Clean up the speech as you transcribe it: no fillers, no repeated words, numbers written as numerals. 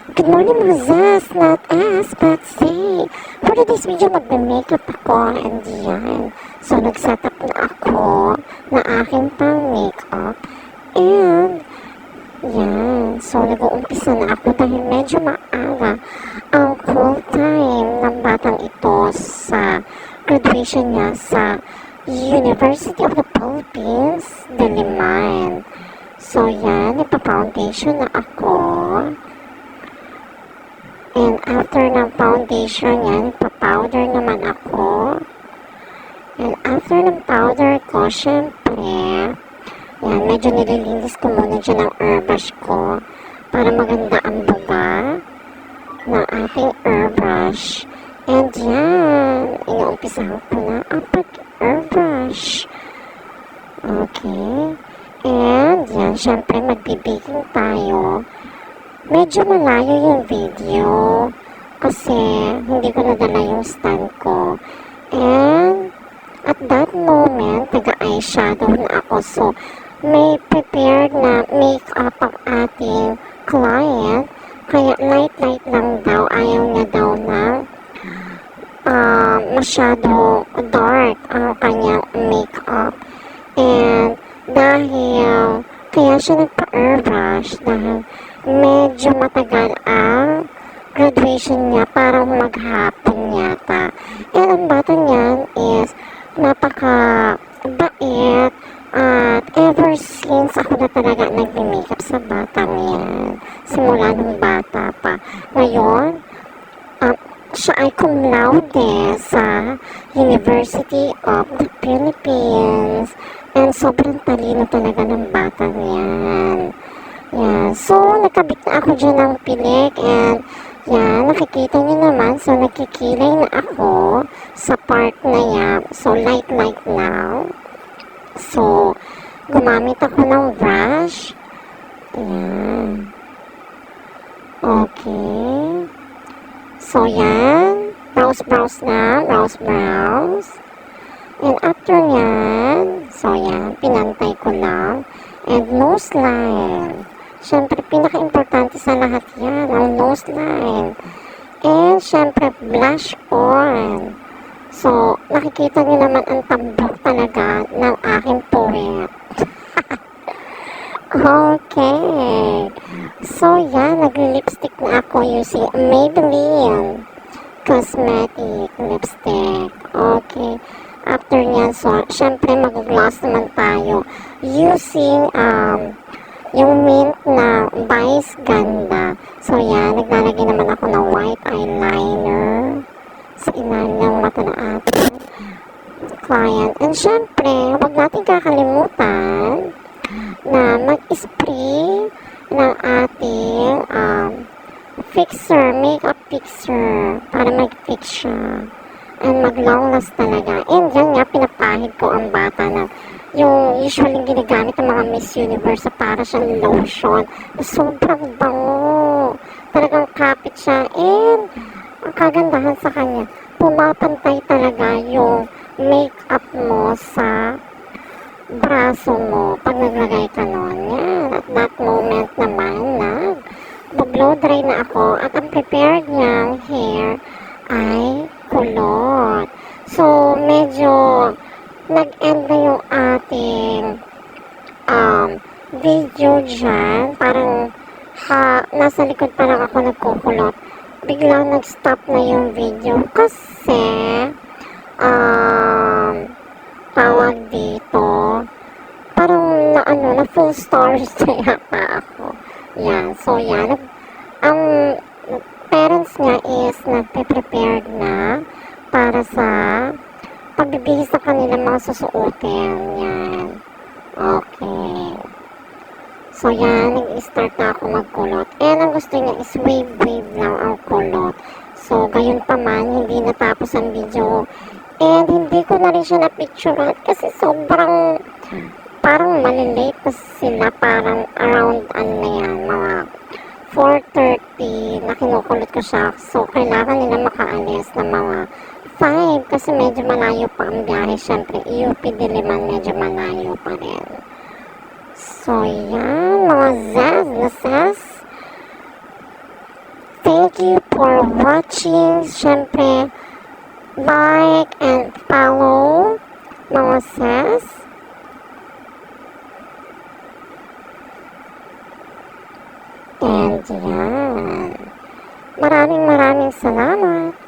Good morning mga Zaz, not S, but say. For today's video, magme-makeup ako and yan. So, nag-setup na ako na aking pang-makeup. And, yan. So, nag-uumpisa na ako dahil medyo maaga ang cool time ng batang ito sa graduation niya sa University of the Philippines, Diliman. So, yan. Ipa-foundation na ako. And after ng foundation yan, pa-powder naman ako. And after ng powder ko, syempre, yan, medyo nililinis ko muna dyan ang airbrush ko para maganda ang buga ng ating airbrush. And yan, inuumpisahan ko na ang pag-airbrush. Okay. And yan, syempre, magbibaking tayo. Medyo malayo yung video kasi hindi ko nadala yung stand ko. And at that moment, taga-eyeshadow na ako. So, may prepared na makeup ang ating client. Kaya light-light lang daw. Ayaw niya daw na masyado dark ang kanyang makeup. And dahil kaya siya nagpa-airbrush dahil medyo matagal ang graduation niya, parang maghapon yata. And ang bata niyan is napaka-bait at ever since ako na talaga nag-makeup sa batang yan. Simula nung bata pa. Ngayon, siya ay cum laude sa University of the Philippines. And sobrang talino talaga ng batang yan. Yan. So, nakabit na ako dyan ng pilik and yan, nakikita nyo naman. So, nakikilay na ako sa part na yan. So, light now. So, gumamit ako ng brush. Yan. Okay. So, yan. Brows na. Brows. And after yan, so yan, pinantay ko lang. And nose line. Siyempre, pinaka-importante sa lahat yan, ang nose line. And, siyempre, blush on. So, nakikita niyo naman ang tambok talaga ng aking puwet. Okay. So, yan, nag-lipstick na ako using Maybelline Cosmetic Lipstick. Okay. After nyan, so, siyempre, mag-gloss naman tayo using, yung mint na Vice Ganda. So, yan. Naglalagay naman ako ng white eyeliner sa ilalim ng mata ng ating client. And, syempre, huwag natin kakalimutan na mag-spray ng ating makeup fixer para mag-fix siya. And mag-long last talaga. And yan nga, pinapahid ko ang bata na yung usually ginagamit ng mga Miss Universe para siyang lotion. Sobrang bango. Talagang kapit siya. And ang kagandahan sa kanya, pumapantay talaga yung makeup mo sa braso mo pag naglagay ka nun. Yan. At that moment naman, mag-blow dry na ako. At ang prepared niyang hair ay kulot. So, medyo nag-end na yung ating video dyan. Parang nasa likod pa lang ako nagkukulot. Biglang nag-stop na yung video kasi tawag dito parang na full storage na yata ako. Yan. So, yan. Ang parents niya is nagpe-prepared na para sa pagbibihis sa kanila mga susuotin. Yan. Okay. So, yan. Nag-start na ako magkulot. And ang gusto niya is wave lang ang kulot. So, gayon pa man, hindi natapos ang video. And hindi ko na rin siya na-picturean kasi sobrang parang malilate pa sila. Parang around mga 4:30 na kinukulot ko siya. So, kailangan nila makaalis na mga 5 kasi medyo malayo pa ang biyahe. Siyempre, UP Diliman medyo malayo pa rin. So, yan, mga zaz na sas. thank you for watching. Siyempre, like and follow mga sis. And yan. Maraming salamat.